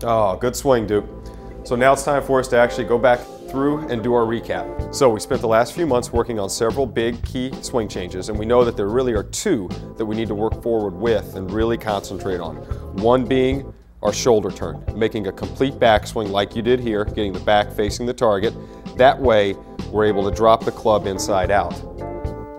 Oh, good swing, Duke. So now it's time for us to actually go back through and do our recap. So we spent the last few months working on several big key swing changes, and we know that there really are two that we need to work forward with and really concentrate on. One being our shoulder turn, making a complete backswing like you did here, getting the back facing the target. That way, we're able to drop the club inside out.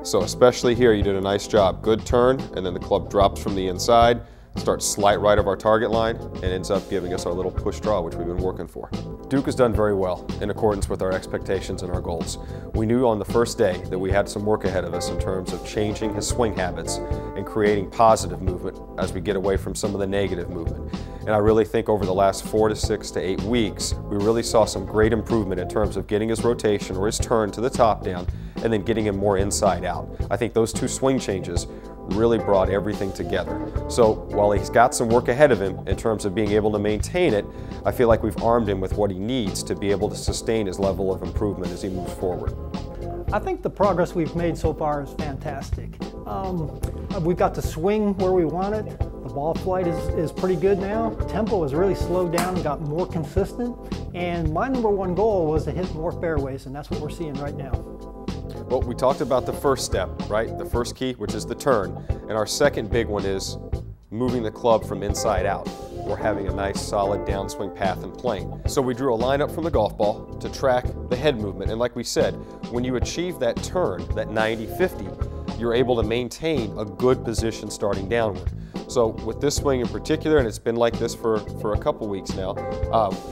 So especially here, you did a nice job. Good turn, and then the club drops from the inside, starts slight right of our target line, and ends up giving us our little push draw, which we've been working for. Duke has done very well in accordance with our expectations and our goals. We knew on the first day that we had some work ahead of us in terms of changing his swing habits and creating positive movement as we get away from some of the negative movement. And I really think over the last 4 to 6 to 8 weeks, we really saw some great improvement in terms of getting his rotation or his turn to the top down and then getting him more inside out. I think those two swing changes really brought everything together. So while he's got some work ahead of him in terms of being able to maintain it, I feel like we've armed him with what he needs to be able to sustain his level of improvement as he moves forward. I think the progress we've made so far is fantastic. We've got the swing where we want it. The ball flight is pretty good now. Tempo has really slowed down and got more consistent. And my #1 goal was to hit more fairways, and that's what we're seeing right now. Well, we talked about the first step, right? The first key, which is the turn. And our second big one is moving the club from inside out. We're having a nice solid downswing path and plane. So we drew a line up from the golf ball to track the head movement. And like we said, when you achieve that turn, that 90-50, you're able to maintain a good position starting downward. So with this swing in particular, and it's been like this for a couple weeks now,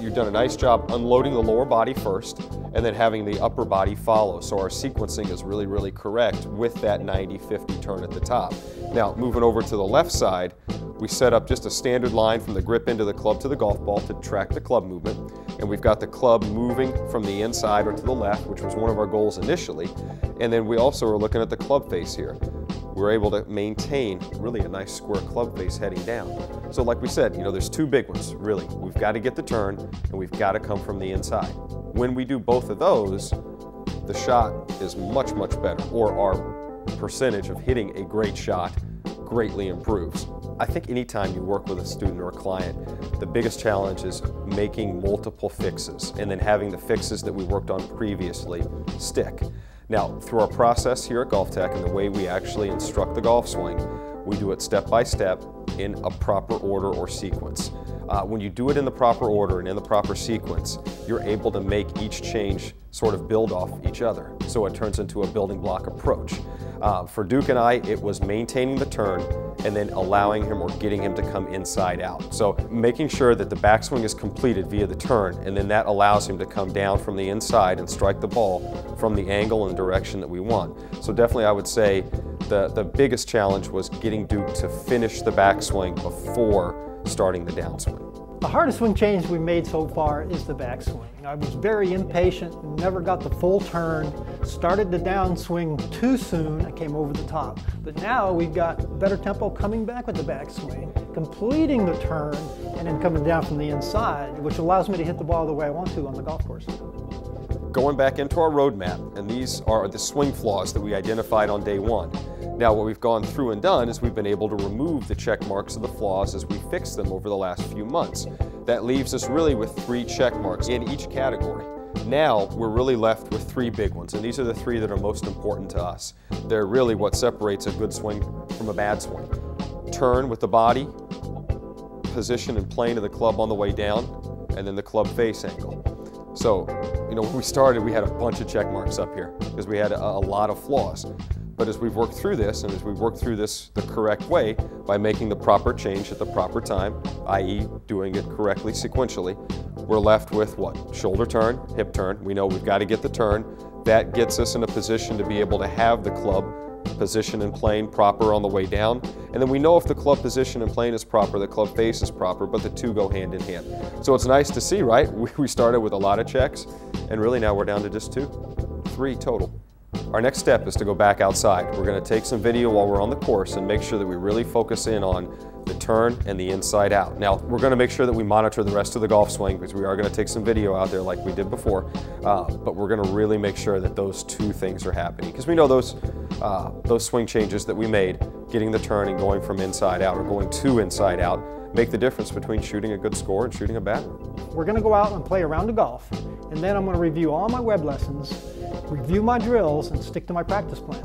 you've done a nice job unloading the lower body first and then having the upper body follow. So our sequencing is really, really correct with that 90-50 turn at the top. Now, moving over to the left side, we set up just a standard line from the grip into the club to the golf ball to track the club movement. And we've got the club moving from the inside or to the left, which was one of our goals initially. And then we also are looking at the club face here. We're able to maintain really a nice square club face heading down. So like we said, you know, there's two big ones, really. We've got to get the turn and we've got to come from the inside. When we do both of those, the shot is much, much better, or our percentage of hitting a great shot greatly improves. I think anytime you work with a student or a client, the biggest challenge is making multiple fixes and then having the fixes that we worked on previously stick. Now, through our process here at GolfTEC and the way we actually instruct the golf swing, we do it step by step in a proper order or sequence. When you do it in the proper order and in the proper sequence, you're able to make each change sort of build off each other. So it turns into a building block approach. For Duke and I, it was maintaining the turn and then allowing him or getting him to come inside out. So making sure that the backswing is completed via the turn, and then that allows him to come down from the inside and strike the ball from the angle and direction that we want. So definitely I would say the biggest challenge was getting Duke to finish the backswing before starting the downswing. The hardest swing change we made so far is the backswing. I was very impatient, never got the full turn, started the downswing too soon, I came over the top. But now we've got better tempo coming back with the backswing, completing the turn, and then coming down from the inside, which allows me to hit the ball the way I want to on the golf course. Going back into our roadmap, and these are the swing flaws that we identified on day one. Now what we've gone through and done is we've been able to remove the check marks of the flaws as we fixed them over the last few months. That leaves us really with 3 check marks in each category. Now we're really left with 3 big ones, and these are the 3 that are most important to us. They're really what separates a good swing from a bad swing. Turn with the body, position and plane of the club on the way down, and then the club face angle. So, you know, when we started, we had a bunch of check marks up here because we had a lot of flaws. But as we've worked through this, and as we've worked through this the correct way, by making the proper change at the proper time, i.e. doing it correctly sequentially, we're left with what? Shoulder turn, hip turn. We know we've got to get the turn. That gets us in a position to be able to have the club position and plane proper on the way down. And then we know if the club position and plane is proper, the club face is proper, but the two go hand in hand. So it's nice to see, right? We started with a lot of checks, and really now we're down to just 3 total. Our next step is to go back outside. We're going to take some video while we're on the course and make sure that we really focus in on the turn and the inside out. Now, we're going to make sure that we monitor the rest of the golf swing because we are going to take some video out there like we did before, but we're going to really make sure that those 2 things are happening because we know those swing changes that we made, getting the turn and going from inside out or going to inside out, make the difference between shooting a good score and shooting a bad one. We're going to go out and play a round of golf, and then I'm going to review all my web lessons, review my drills, and stick to my practice plan.